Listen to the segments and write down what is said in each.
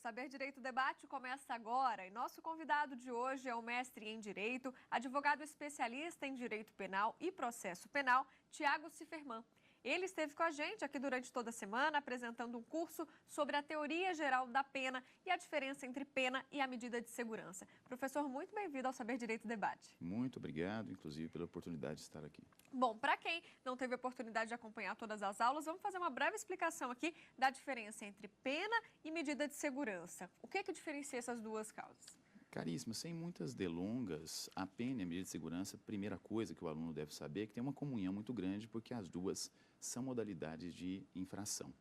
Saber Direito Debate começa agora e nosso convidado de hoje é o mestre em Direito, advogado especialista em Direito Penal e Processo Penal, Tiago Ciferman. Ele esteve com a gente aqui durante toda a semana apresentando um curso sobre a teoria geral da pena e a diferença entre pena e a medida de segurança. Professor, muito bem-vindo ao Saber Direito Debate. Muito obrigado, inclusive, pela oportunidade de estar aqui. Bom, para quem não teve a oportunidade de acompanhar todas as aulas, vamos fazer uma breve explicação aqui da diferença entre pena e medida de segurança. O que diferencia essas duas causas? Caríssima, sem muitas delongas, a pena e a medida de segurança, a primeira coisa que o aluno deve saber é que tem uma comunhão muito grande, porque as duas são modalidades de infração,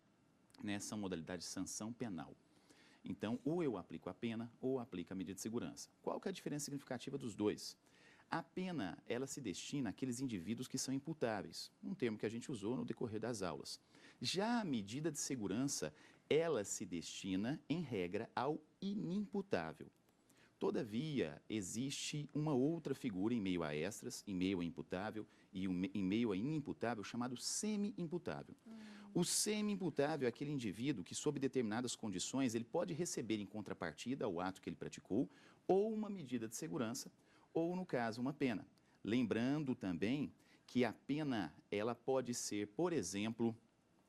né? São modalidades de sanção penal. Então, ou eu aplico a pena ou aplico a medida de segurança. Qual que é a diferença significativa dos dois? A pena, ela se destina àqueles indivíduos que são imputáveis, um termo que a gente usou no decorrer das aulas. Já a medida de segurança, ela se destina, em regra, ao inimputável. Todavia, existe uma outra figura em meio a extras, em meio a imputável e em meio a inimputável, chamado semi-imputável. O semi-imputável é aquele indivíduo que, sob determinadas condições, ele pode receber em contrapartida ao ato que ele praticou, ou uma medida de segurança, ou, no caso, uma pena. Lembrando também que a pena, ela pode ser, por exemplo,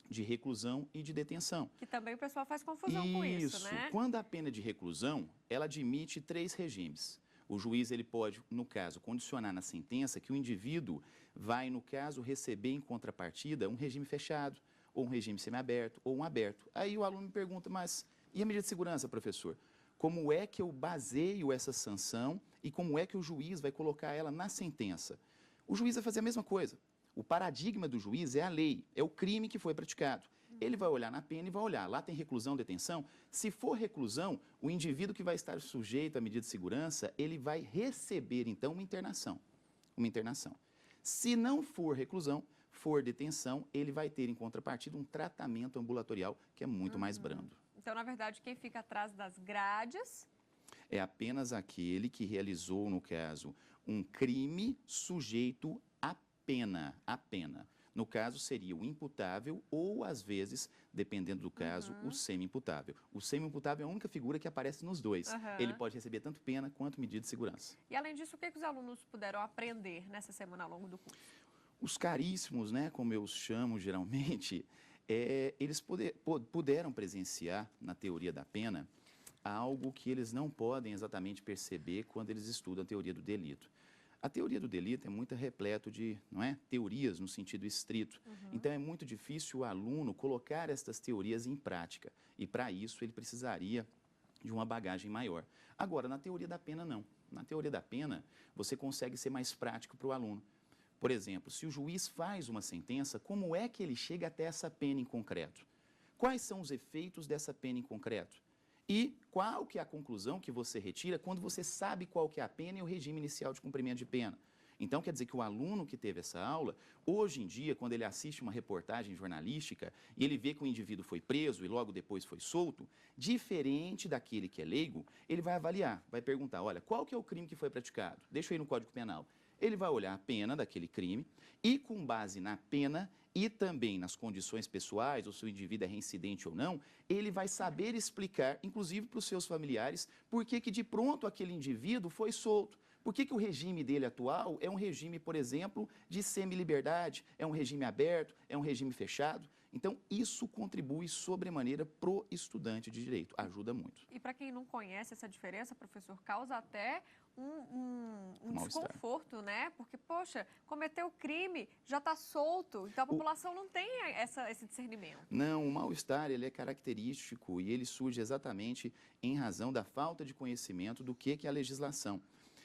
de reclusão e de detenção. Que também o pessoal faz confusão com isso, né? Quando a pena é de reclusão, ela admite 3 regimes. O juiz ele pode, no caso, condicionar na sentença que o indivíduo vai, no caso, receber em contrapartida um regime fechado, ou um regime semiaberto, ou um aberto. Aí o aluno me pergunta, mas e a medida de segurança, professor? Como é que eu baseio essa sanção e como é que o juiz vai colocar ela na sentença? O juiz vai fazer a mesma coisa. O paradigma do juiz é a lei, é o crime que foi praticado. Ele vai olhar na pena e vai olhar, lá tem reclusão, detenção. Se for reclusão, o indivíduo que vai estar sujeito à medida de segurança, ele vai receber, então, uma internação. Uma internação. Se não for reclusão, for detenção, ele vai ter, em contrapartida, um tratamento ambulatorial que é muito mais brando. Então, na verdade, quem fica atrás das grades é apenas aquele que realizou, no caso, um crime sujeito à pena. No caso, seria o imputável ou, às vezes, dependendo do caso, o semi-imputável. O semi-imputável é a única figura que aparece nos dois. Ele pode receber tanto pena quanto medida de segurança. E, além disso, o que os alunos puderam aprender nessa semana ao longo do curso? Os caríssimos, né, como eu os chamo geralmente, eles puderam presenciar, na teoria da pena, algo que eles não podem exatamente perceber quando eles estudam a teoria do delito. A teoria do delito é muito repleto de, teorias no sentido estrito. Então, é muito difícil o aluno colocar estas teorias em prática. E, para isso, ele precisaria de uma bagagem maior. Agora, na teoria da pena, não. Na teoria da pena, você consegue ser mais prático para o aluno. Por exemplo, se o juiz faz uma sentença, como é que ele chega até essa pena em concreto? Quais são os efeitos dessa pena em concreto? E qual que é a conclusão que você retira quando você sabe qual que é a pena e o regime inicial de cumprimento de pena? Então, quer dizer que o aluno que teve essa aula, hoje em dia, quando ele assiste uma reportagem jornalística e ele vê que o indivíduo foi preso e logo depois foi solto, diferente daquele que é leigo, ele vai avaliar, vai perguntar, olha, qual que é o crime que foi praticado? Deixa eu ir no Código Penal. Ele vai olhar a pena daquele crime e, com base na pena e também nas condições pessoais, ou se o indivíduo é reincidente ou não, ele vai saber explicar, inclusive para os seus familiares, por que de pronto aquele indivíduo foi solto. Por que o regime dele atual é um regime, por exemplo, de semi-liberdade, é um regime aberto, é um regime fechado? Então, isso contribui sobremaneira pro estudante de direito, ajuda muito. E para quem não conhece essa diferença, professor, causa até um desconforto, né? Porque, poxa, cometeu crime, já está solto, então a população não tem esse discernimento. Não, o mal-estar ele é característico e ele surge exatamente em razão da falta de conhecimento do que é a legislação.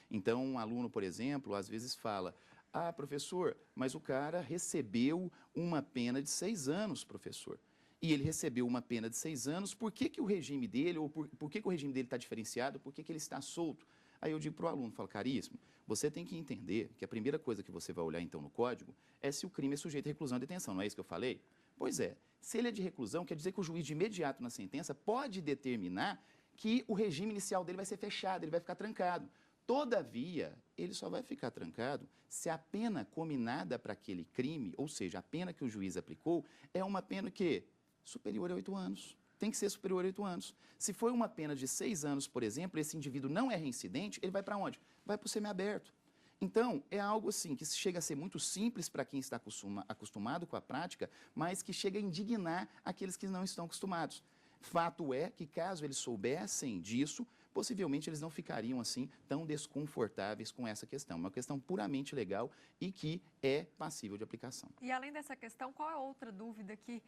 Então, um aluno, por exemplo, às vezes fala, ah, professor, mas o cara recebeu uma pena de 6 anos, professor. E ele recebeu uma pena de 6 anos, por que o regime dele, ou por que o regime dele está diferenciado, por que ele está solto? Aí eu digo para o aluno, falo, caríssimo, você tem que entender que a primeira coisa que você vai olhar então no código é se o crime é sujeito a reclusão e detenção, não é isso que eu falei? Pois é, se ele é de reclusão, quer dizer que o juiz de imediato na sentença pode determinar que o regime inicial dele vai ser fechado, ele vai ficar trancado. Todavia, ele só vai ficar trancado se a pena cominada para aquele crime, ou seja, a pena que o juiz aplicou, é uma pena que superior a 8 anos. tem que ser superior a 8 anos. Se for uma pena de 6 anos, por exemplo, esse indivíduo não é reincidente, ele vai para onde? Vai para o semiaberto. Então, é algo assim que chega a ser muito simples para quem está acostumado com a prática, mas que chega a indignar aqueles que não estão acostumados. Fato é que, caso eles soubessem disso, possivelmente eles não ficariam assim tão desconfortáveis com essa questão. Uma questão puramente legal e que é passível de aplicação. E além dessa questão, qual é outra dúvida que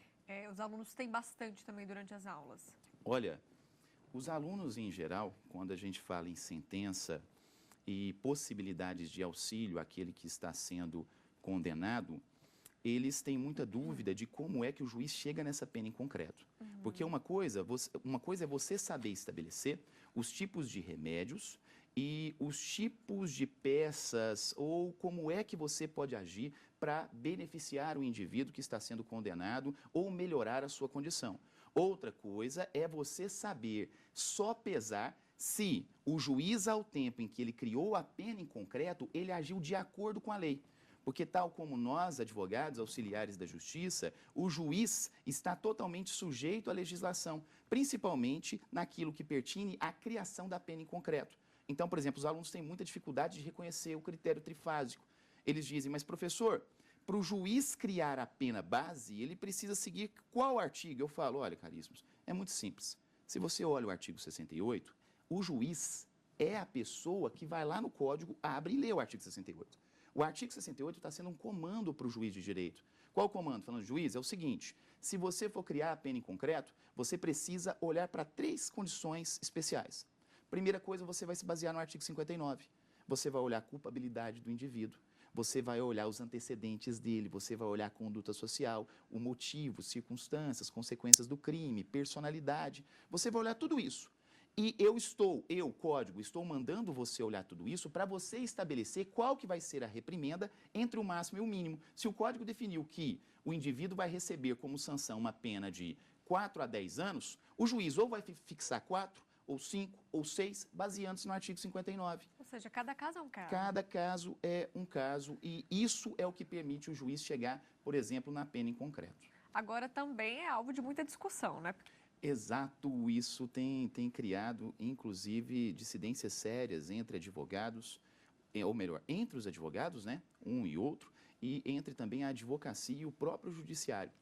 os alunos têm bastante também durante as aulas? Olha, os alunos em geral, quando a gente fala em sentença e possibilidades de auxílio àquele que está sendo condenado, eles têm muita dúvida de como é que o juiz chega nessa pena em concreto. Porque uma coisa é você saber estabelecer os tipos de remédios e os tipos de peças ou como é que você pode agir para beneficiar o indivíduo que está sendo condenado ou melhorar a sua condição. Outra coisa é você saber só pesar se o juiz, ao tempo em que ele criou a pena em concreto, ele agiu de acordo com a lei. Porque tal como nós, advogados, auxiliares da justiça, o juiz está totalmente sujeito à legislação, principalmente naquilo que pertine à criação da pena em concreto. Então, por exemplo, os alunos têm muita dificuldade de reconhecer o critério trifásico. Eles dizem, mas professor, para o juiz criar a pena base, ele precisa seguir qual artigo? Eu falo, olha, caríssimos, é muito simples. Se você olha o artigo 68, o juiz é a pessoa que vai lá no código, abre e lê o artigo 68. O artigo 68 está sendo um comando para o juiz de direito. Qual o comando? Falando, juiz, é o seguinte, se você for criar a pena em concreto, você precisa olhar para 3 condições especiais. Primeira coisa, você vai se basear no artigo 59. Você vai olhar a culpabilidade do indivíduo, você vai olhar os antecedentes dele, você vai olhar a conduta social, o motivo, circunstâncias, consequências do crime, personalidade. Você vai olhar tudo isso. E código, estou mandando você olhar tudo isso para você estabelecer qual que vai ser a reprimenda entre o máximo e o mínimo. Se o código definiu que o indivíduo vai receber como sanção uma pena de 4 a 10 anos, o juiz ou vai fixar 4, ou 5, ou 6, baseando-se no artigo 59. Ou seja, cada caso é um caso. Cada caso é um caso e isso é o que permite o juiz chegar, por exemplo, na pena em concreto. Agora também é alvo de muita discussão, né? Exato, isso tem criado, inclusive, dissidências sérias entre advogados, ou melhor, entre os advogados, né, um e outro, e entre também a advocacia e o próprio judiciário.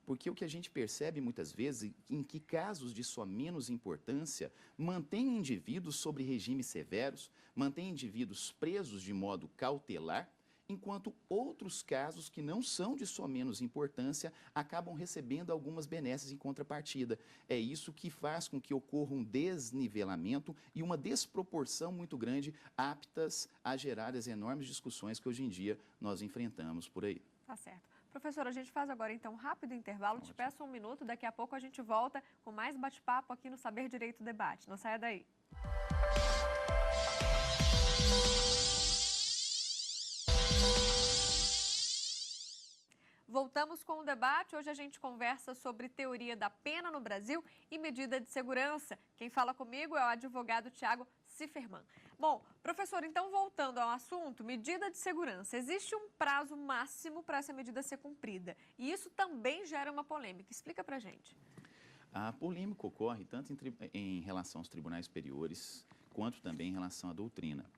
Porque o que a gente percebe muitas vezes, em que casos de só menos importância, mantém indivíduos sob regimes severos, mantém indivíduos presos de modo cautelar, enquanto outros casos que não são de só menos importância acabam recebendo algumas benesses em contrapartida. É isso que faz com que ocorra um desnivelamento e uma desproporção muito grande, aptas a gerar as enormes discussões que hoje em dia nós enfrentamos por aí. Tá certo. Professora, a gente faz agora então um rápido intervalo, te peço 1 minuto, daqui a pouco a gente volta com mais bate-papo aqui no Saber Direito Debate. Não saia daí. Voltamos com o debate. Hoje a gente conversa sobre teoria da pena no Brasil e medida de segurança. Quem fala comigo é o advogado Tiago Ciferman. Bom, professor, então voltando ao assunto, medida de segurança. Existe um prazo máximo para essa medida ser cumprida e isso também gera uma polêmica. Explica pra gente. A polêmica ocorre tanto em relação aos tribunais superiores quanto também em relação à doutrina.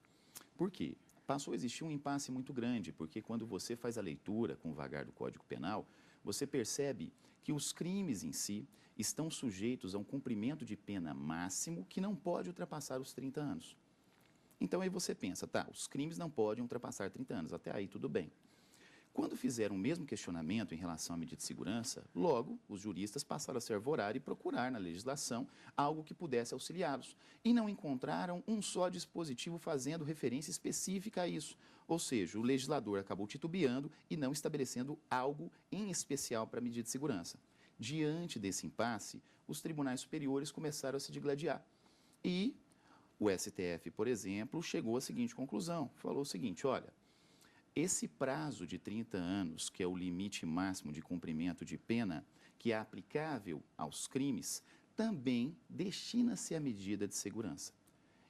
Por quê? Passou a existir um impasse muito grande, porque quando você faz a leitura com o vagar do Código Penal, você percebe que os crimes em si estão sujeitos a um cumprimento de pena máximo que não pode ultrapassar os 30 anos. Então aí você pensa, tá, os crimes não podem ultrapassar 30 anos, até aí tudo bem. Quando fizeram o mesmo questionamento em relação à medida de segurança, logo os juristas passaram a se arvorar e procurar na legislação algo que pudesse auxiliá-los. E não encontraram um só dispositivo fazendo referência específica a isso. Ou seja, o legislador acabou titubeando e não estabelecendo algo em especial para a medida de segurança. Diante desse impasse, os tribunais superiores começaram a se digladiar. E o STF, por exemplo, chegou à seguinte conclusão. Falou o seguinte, olha, esse prazo de 30 anos, que é o limite máximo de cumprimento de pena, que é aplicável aos crimes, também destina-se à medida de segurança.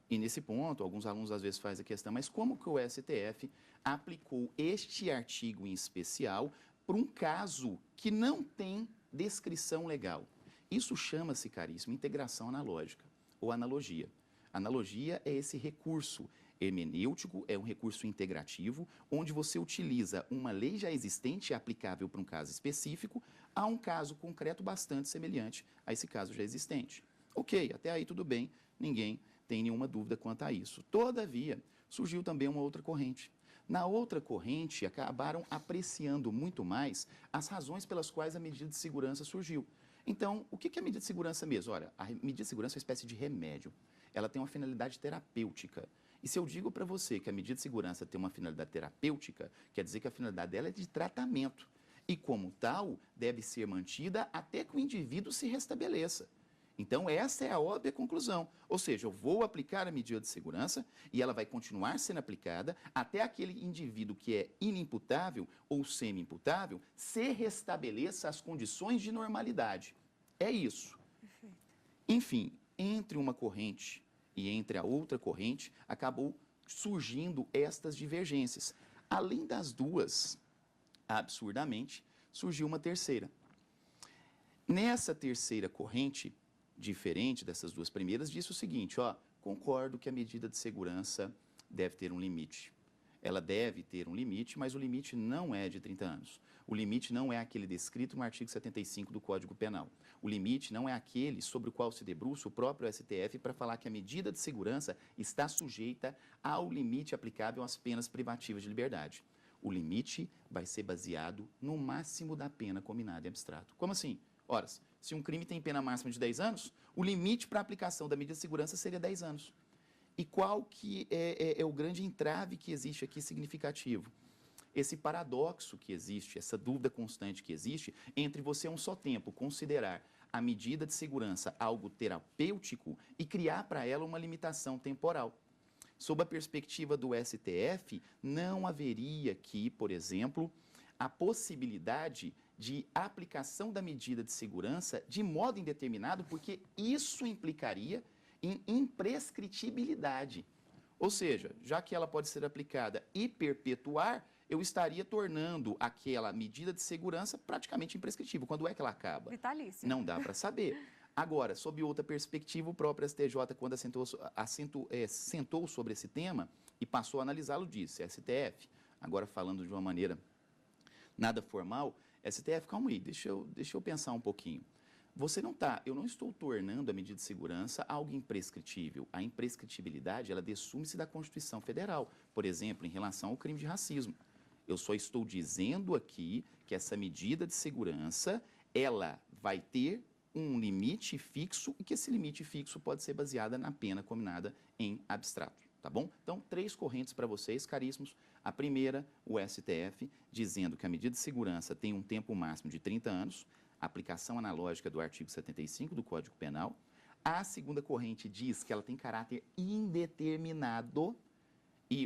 E nesse ponto, alguns alunos às vezes fazem a questão, mas como que o STF aplicou este artigo em especial para um caso que não tem descrição legal? Isso chama-se, caríssimo, integração analógica ou analogia. Analogia é esse recurso hermenêutico, é um recurso integrativo, onde você utiliza uma lei já existente aplicável para um caso específico a um caso concreto bastante semelhante a esse caso já existente. Ok, até aí tudo bem, ninguém tem nenhuma dúvida quanto a isso. Todavia, surgiu também uma outra corrente. Na outra corrente, acabaram apreciando muito mais as razões pelas quais a medida de segurança surgiu. Então, o que é a medida de segurança mesmo? Olha, a medida de segurança é uma espécie de remédio. Ela tem uma finalidade terapêutica. E se eu digo para você que a medida de segurança tem uma finalidade terapêutica, quer dizer que a finalidade dela é de tratamento. E, como tal, deve ser mantida até que o indivíduo se restabeleça. Então, essa é a óbvia conclusão. Ou seja, eu vou aplicar a medida de segurança e ela vai continuar sendo aplicada até aquele indivíduo que é inimputável ou semi-imputável se restabeleça as condições de normalidade. É isso. Perfeito. Enfim, entre uma corrente e entre a outra corrente, acabou surgindo estas divergências. Além das duas, absurdamente, surgiu uma terceira. Nessa terceira corrente, diferente dessas duas primeiras, disse o seguinte, ó, concordo que a medida de segurança deve ter um limite. Ela deve ter um limite, mas o limite não é de 30 anos. O limite não é aquele descrito no artigo 75 do Código Penal. O limite não é aquele sobre o qual se debruça o próprio STF para falar que a medida de segurança está sujeita ao limite aplicável às penas privativas de liberdade. O limite vai ser baseado no máximo da pena combinada em abstrato. Como assim? Ora, se um crime tem pena máxima de 10 anos, o limite para a aplicação da medida de segurança seria 10 anos. E qual que é o grande entrave que existe aqui significativo? Esse paradoxo que existe, essa dúvida constante que existe entre você a um só tempo considerar a medida de segurança algo terapêutico e criar para ela uma limitação temporal. Sob a perspectiva do STF, não haveria aqui, por exemplo, a possibilidade de aplicação da medida de segurança de modo indeterminado, porque isso implicaria em imprescritibilidade. Ou seja, já que ela pode ser aplicada e perpetuar, eu estaria tornando aquela medida de segurança praticamente imprescritível. Quando é que ela acaba? Vitalícia. Não dá para saber. Agora, sob outra perspectiva, o próprio STJ, quando sentou sobre esse tema e passou a analisá-lo, disse, STF, agora falando de uma maneira nada formal, STF, calma aí, deixa eu pensar um pouquinho. Eu não estou tornando a medida de segurança algo imprescritível. A imprescritibilidade, ela dessume-se da Constituição Federal, por exemplo, em relação ao crime de racismo. Eu só estou dizendo aqui que essa medida de segurança, ela vai ter um limite fixo e que esse limite fixo pode ser baseado na pena combinada em abstrato, tá bom? Então, 3 correntes para vocês, caríssimos. A primeira, o STF, dizendo que a medida de segurança tem um tempo máximo de 30 anos, aplicação analógica do artigo 75 do Código Penal. A segunda corrente diz que ela tem caráter indeterminado,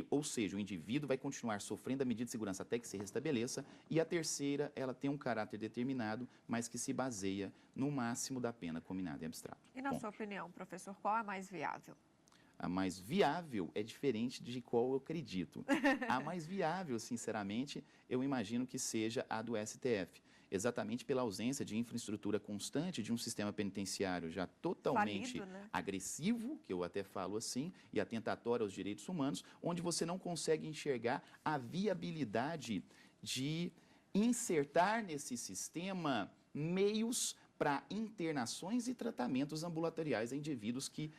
ou seja, o indivíduo vai continuar sofrendo a medida de segurança até que se restabeleça. E a terceira, ela tem um caráter determinado, mas que se baseia no máximo da pena combinada em abstrato. E na sua opinião, professor, qual é a mais viável? A mais viável é diferente de qual eu acredito. A mais viável, sinceramente, eu imagino que seja a do STF. Exatamente pela ausência de infraestrutura constante de um sistema penitenciário já totalmente Falido, né? agressivo, que eu até falo assim, e atentatório aos direitos humanos, onde você não consegue enxergar a viabilidade de insertar nesse sistema meios para internações e tratamentos ambulatoriais a indivíduos que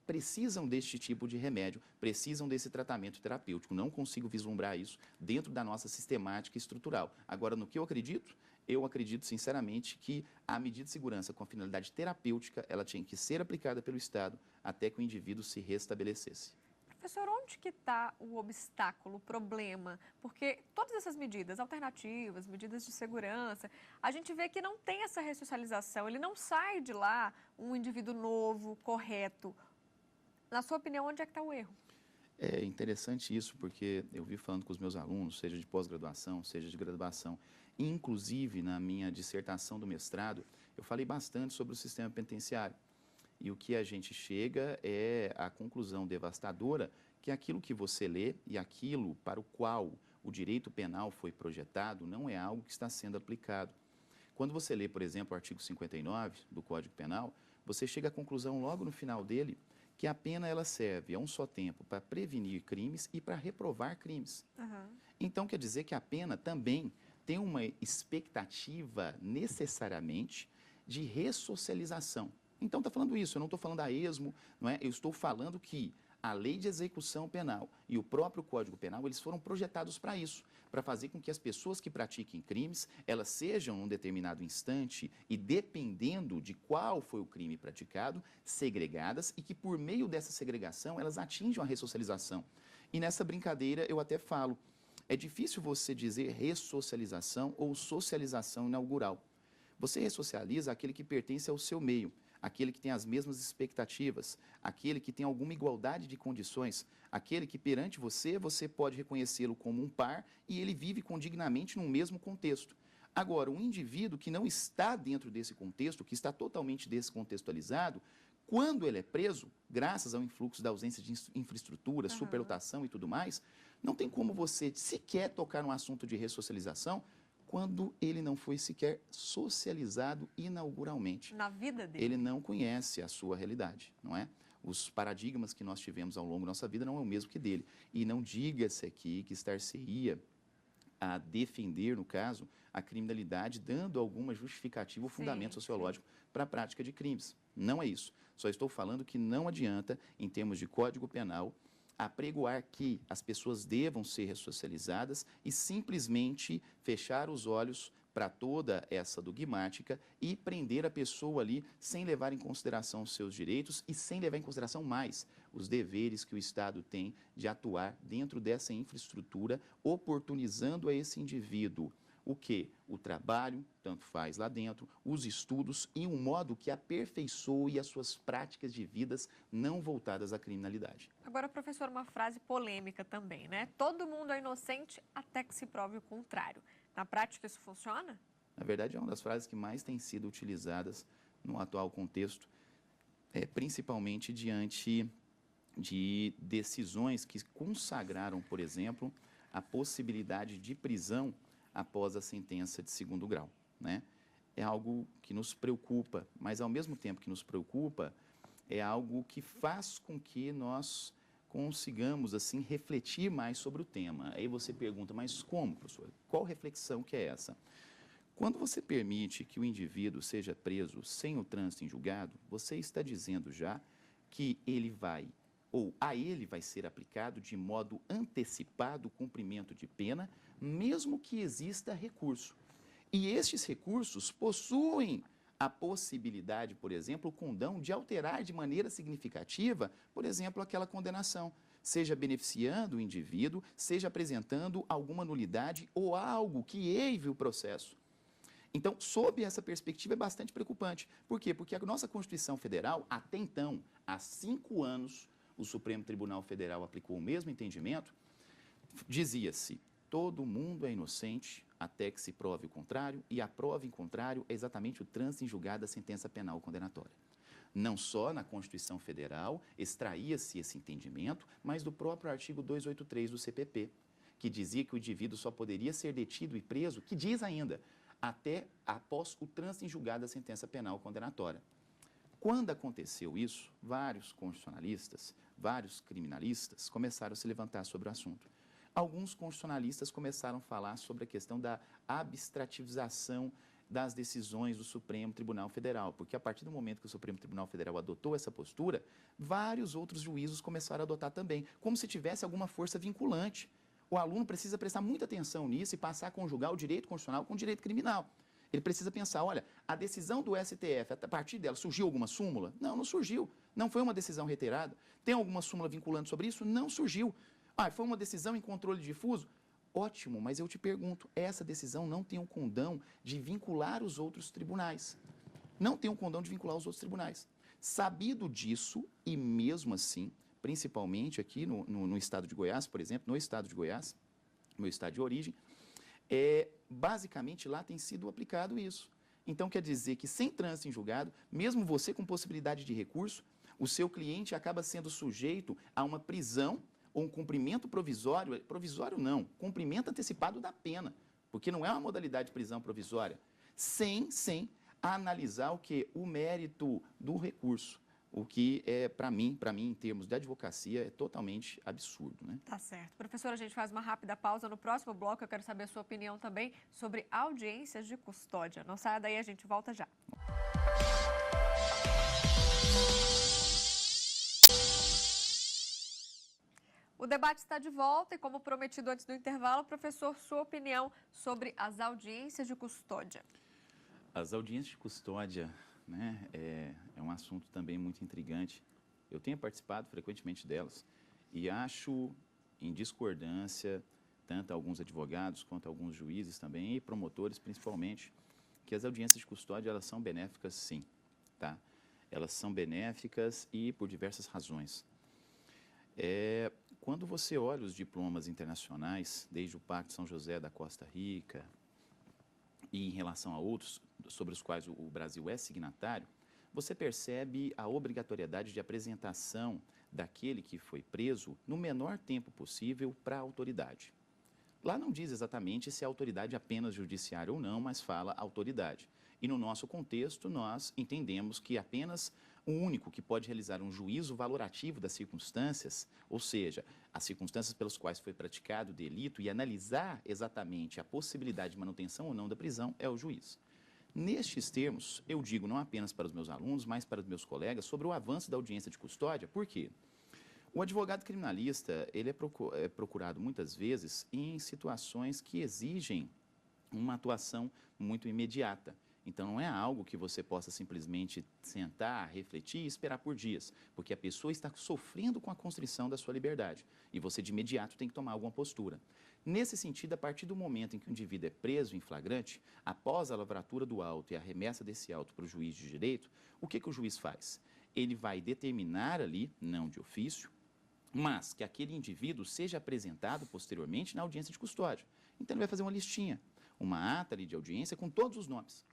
precisam deste tipo de remédio, precisam desse tratamento terapêutico. Não consigo vislumbrar isso dentro da nossa sistemática estrutural. Agora, no que eu acredito? Eu acredito, sinceramente, que a medida de segurança com a finalidade terapêutica, ela tinha que ser aplicada pelo Estado até que o indivíduo se restabelecesse. Professor, onde que está o obstáculo, o problema? Porque todas essas medidas alternativas, medidas de segurança, a gente vê que não tem essa ressocialização, ele não sai de lá um indivíduo novo, correto. Na sua opinião, onde é que está o erro? É interessante isso, porque eu vi falando com os meus alunos, seja de pós-graduação, seja de graduação, inclusive na minha dissertação do mestrado, eu falei bastante sobre o sistema penitenciário. E o que a gente chega é a conclusão devastadora que aquilo que você lê e aquilo para o qual o direito penal foi projetado não é algo que está sendo aplicado. quando você lê, por exemplo, o artigo 59 do Código Penal, você chega à conclusão logo no final dele que a pena ela serve a um só tempo para prevenir crimes e para reprovar crimes. Então, quer dizer que a pena também tem uma expectativa necessariamente de ressocialização. Então, está falando isso, eu não estou falando a esmo, não é? Eu estou falando que a lei de execução penal e o próprio Código Penal, eles foram projetados para isso, para fazer com que as pessoas que pratiquem crimes, elas sejam, num determinado instante, e dependendo de qual foi o crime praticado, segregadas e que, por meio dessa segregação, elas atinjam a ressocialização. E nessa brincadeira, eu até falo, é difícil você dizer ressocialização ou socialização inaugural. Você ressocializa aquele que pertence ao seu meio, aquele que tem as mesmas expectativas, aquele que tem alguma igualdade de condições, aquele que perante você, você pode reconhecê-lo como um par e ele vive condignamente num mesmo contexto. Agora, um indivíduo que não está dentro desse contexto, que está totalmente descontextualizado, quando ele é preso, graças ao influxo da ausência de infraestrutura, superlotação e tudo mais, não tem como você sequer tocar no assunto de ressocialização quando ele não foi sequer socializado inauguralmente. Na vida dele. Ele não conhece a sua realidade, não é? Os paradigmas que nós tivemos ao longo da nossa vida não é o mesmo que dele. E não diga-se aqui que estar-se-ia a defender, no caso, a criminalidade, dando alguma justificativa ou fundamento sociológico para a prática de crimes. Não é isso. Só estou falando que não adianta, em termos de Código Penal, apregoar que as pessoas devam ser ressocializadas e simplesmente fechar os olhos para toda essa dogmática e prender a pessoa ali sem levar em consideração os seus direitos e sem levar em consideração mais os deveres que o Estado tem de atuar dentro dessa infraestrutura, oportunizando a esse indivíduo o quê? O trabalho, tanto faz lá dentro, os estudos e um modo que aperfeiçoe as suas práticas de vidas não voltadas à criminalidade. Agora, professor, uma frase polêmica também, né? Todo mundo é inocente até que se prove o contrário. Na prática, isso funciona? Na verdade, é uma das frases que mais têm sido utilizadas no atual contexto, principalmente diante de decisões que consagraram, por exemplo, a possibilidade de prisão após a sentença de segundo grau, né? É algo que nos preocupa, mas ao mesmo tempo que nos preocupa, é algo que faz com que nós consigamos, assim, refletir mais sobre o tema. Aí você pergunta, mas como, professor? Qual reflexão que é essa? Quando você permite que o indivíduo seja preso sem o trânsito em julgado, você está dizendo já que ele vai, ou a ele vai ser aplicado de modo antecipado o cumprimento de pena, mesmo que exista recurso. E estes recursos possuem a possibilidade, por exemplo, o condão de alterar de maneira significativa, por exemplo, aquela condenação, seja beneficiando o indivíduo, seja apresentando alguma nulidade ou algo que eive o processo. Então, sob essa perspectiva, é bastante preocupante. Por quê? Porque a nossa Constituição Federal, até então, há 5 anos, o Supremo Tribunal Federal aplicou o mesmo entendimento, dizia-se: todo mundo é inocente até que se prove o contrário, e a prova em contrário é exatamente o trânsito em julgado da sentença penal condenatória. Não só na Constituição Federal extraía-se esse entendimento, mas do próprio artigo 283 do CPP, que dizia que o indivíduo só poderia ser detido e preso, que diz ainda, até após o trânsito em julgado da sentença penal condenatória. Quando aconteceu isso, vários constitucionalistas, vários criminalistas começaram a se levantar sobre o assunto. Alguns constitucionalistas começaram a falar sobre a questão da abstrativização das decisões do Supremo Tribunal Federal, porque a partir do momento que o Supremo Tribunal Federal adotou essa postura, vários outros juízos começaram a adotar também, como se tivesse alguma força vinculante. O aluno precisa prestar muita atenção nisso e passar a conjugar o direito constitucional com o direito criminal. Ele precisa pensar, olha, a decisão do STF, a partir dela, surgiu alguma súmula? Não, não surgiu. Não foi uma decisão reiterada. Tem alguma súmula vinculante sobre isso? Não surgiu. Ah, foi uma decisão em controle difuso? Ótimo, mas eu te pergunto, essa decisão não tem um condão de vincular os outros tribunais. Não tem um condão de vincular os outros tribunais. Sabido disso, e mesmo assim, principalmente aqui no estado de Goiás, por exemplo, no estado de Goiás, meu estado de origem, basicamente lá tem sido aplicado isso. Então quer dizer que sem trânsito em julgado, mesmo você com possibilidade de recurso, o seu cliente acaba sendo sujeito a uma prisão ou um cumprimento provisório não, cumprimento antecipado da pena, porque não é uma modalidade de prisão provisória. sem analisar o que? O mérito do recurso. O que é, para mim, em termos de advocacia, é totalmente absurdo, né? Tá certo. Professora, a gente faz uma rápida pausa. No próximo bloco, eu quero saber a sua opinião também sobre audiências de custódia. Não saia daí, a gente volta já. O debate está de volta e, como prometido antes do intervalo, professor, sua opinião sobre as audiências de custódia. As audiências de custódia, né, é um assunto também muito intrigante. Eu tenho participado frequentemente delas e acho em discordância, tanto alguns advogados quanto alguns juízes também e promotores principalmente, que as audiências de custódia elas são benéficas sim, tá? Elas são benéficas e por diversas razões. Quando você olha os diplomas internacionais, desde o Pacto São José da Costa Rica e em relação a outros sobre os quais o Brasil é signatário, você percebe a obrigatoriedade de apresentação daquele que foi preso no menor tempo possível para a autoridade. Lá não diz exatamente se é autoridade apenas judiciária ou não, mas fala autoridade. E no nosso contexto, nós entendemos que apenas o único que pode realizar um juízo valorativo das circunstâncias, ou seja, as circunstâncias pelas quais foi praticado o delito e analisar exatamente a possibilidade de manutenção ou não da prisão, é o juiz. Nestes termos, eu digo não apenas para os meus alunos, mas para os meus colegas, sobre o avanço da audiência de custódia, por quê? O advogado criminalista, ele é procurado muitas vezes em situações que exigem uma atuação muito imediata. Então, não é algo que você possa simplesmente sentar, refletir e esperar por dias, porque a pessoa está sofrendo com a constrição da sua liberdade e você, de imediato, tem que tomar alguma postura. Nesse sentido, a partir do momento em que o indivíduo é preso em flagrante, após a lavratura do auto e a remessa desse auto para o juiz de direito, o que o juiz faz? Ele vai determinar ali, não de ofício, mas que aquele indivíduo seja apresentado posteriormente na audiência de custódia. Então, ele vai fazer uma listinha, uma ata ali de audiência com todos os nomes.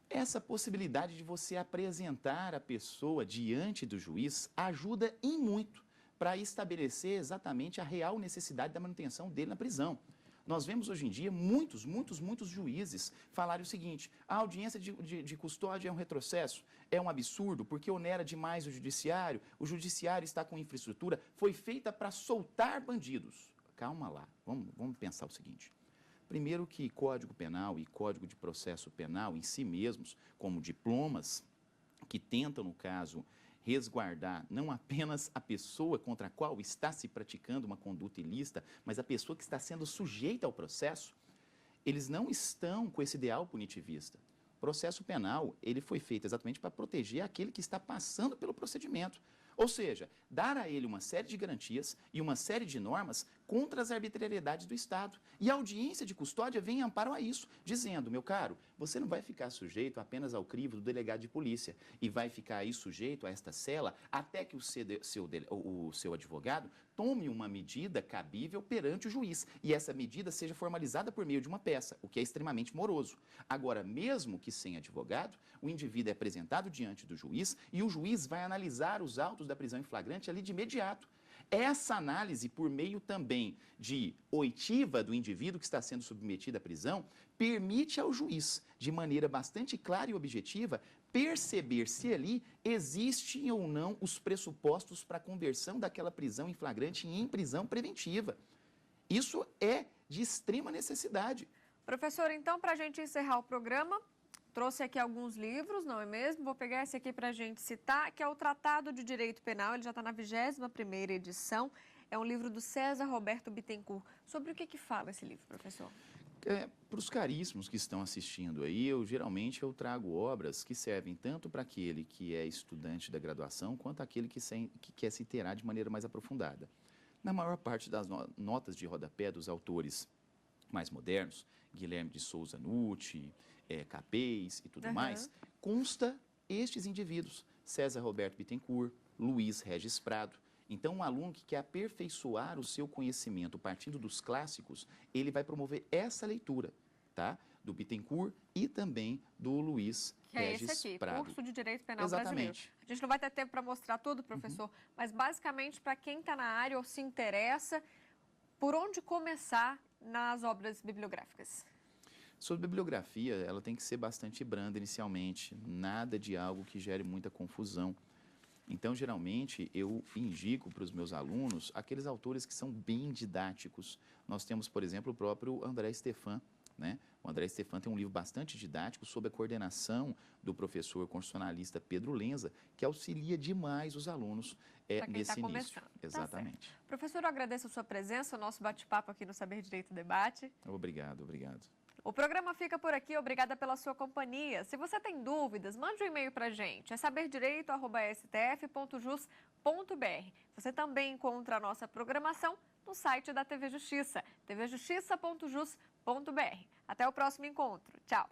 Essa possibilidade de você apresentar a pessoa diante do juiz ajuda em muito para estabelecer exatamente a real necessidade da manutenção dele na prisão. Nós vemos hoje em dia muitos juízes falarem o seguinte: a audiência de custódia é um retrocesso, é um absurdo, porque onera demais o judiciário está com infraestrutura, foi feita para soltar bandidos. Calma lá, vamos pensar o seguinte. Primeiro que Código Penal e Código de Processo Penal em si mesmos, como diplomas que tentam, no caso, resguardar não apenas a pessoa contra a qual está se praticando uma conduta ilícita, mas a pessoa que está sendo sujeita ao processo, eles não estão com esse ideal punitivista. O processo penal, ele foi feito exatamente para proteger aquele que está passando pelo procedimento. Ou seja, dar a ele uma série de garantias e uma série de normas contra as arbitrariedades do Estado. E a audiência de custódia vem em amparo a isso, dizendo: meu caro, você não vai ficar sujeito apenas ao crivo do delegado de polícia e vai ficar aí sujeito a esta cela até que o seu advogado tome uma medida cabível perante o juiz e essa medida seja formalizada por meio de uma peça, o que é extremamente moroso. Agora, mesmo que sem advogado, o indivíduo é apresentado diante do juiz e o juiz vai analisar os autos da prisão em flagrante ali de imediato. Essa análise, por meio também de oitiva do indivíduo que está sendo submetido à prisão, permite ao juiz, de maneira bastante clara e objetiva, perceber se ali existem ou não os pressupostos para a conversão daquela prisão em flagrante em prisão preventiva. Isso é de extrema necessidade. Professor, então, para a gente encerrar o programa, trouxe aqui alguns livros, não é mesmo? Vou pegar esse aqui para a gente citar, que é o Tratado de Direito Penal. Ele já está na 21ª edição. É um livro do César Roberto Bittencourt. Sobre o que fala esse livro, professor? Para os caríssimos que estão assistindo aí, geralmente eu trago obras que servem tanto para aquele que é estudante da graduação, quanto aquele que quer se inteirar de maneira mais aprofundada. Na maior parte das notas de rodapé dos autores mais modernos, Guilherme de Souza Nucci, Capês e tudo mais, consta estes indivíduos: César Roberto Bittencourt, Luiz Regis Prado. Então, um aluno que quer aperfeiçoar o seu conhecimento partindo dos clássicos, ele vai promover essa leitura, tá? Do Bittencourt e também do Luiz Regis Prado. Que é esse aqui, Prado. Curso de Direito Penal Exatamente. Brasileiro. A gente não vai ter tempo para mostrar tudo, professor, mas basicamente para quem está na área ou se interessa, por onde começar nas obras bibliográficas? Sobre a bibliografia, ela tem que ser bastante branda inicialmente, nada de algo que gere muita confusão. Então, geralmente, eu indico para os meus alunos aqueles autores que são bem didáticos. Nós temos, por exemplo, o próprio André Stefan, né? O André Stefan tem um livro bastante didático sob a coordenação do professor constitucionalista Pedro Lenza, que auxilia demais os alunos nesse início. Exatamente. Tá. Professor, eu agradeço a sua presença, o nosso bate-papo aqui no Saber Direito Debate. Obrigado, obrigado. O programa fica por aqui, obrigada pela sua companhia. Se você tem dúvidas, mande um e-mail para a gente, é saberdireito@stf.jus.br. Você também encontra a nossa programação no site da TV Justiça, tvjustiça.jus.br. Até o próximo encontro. Tchau!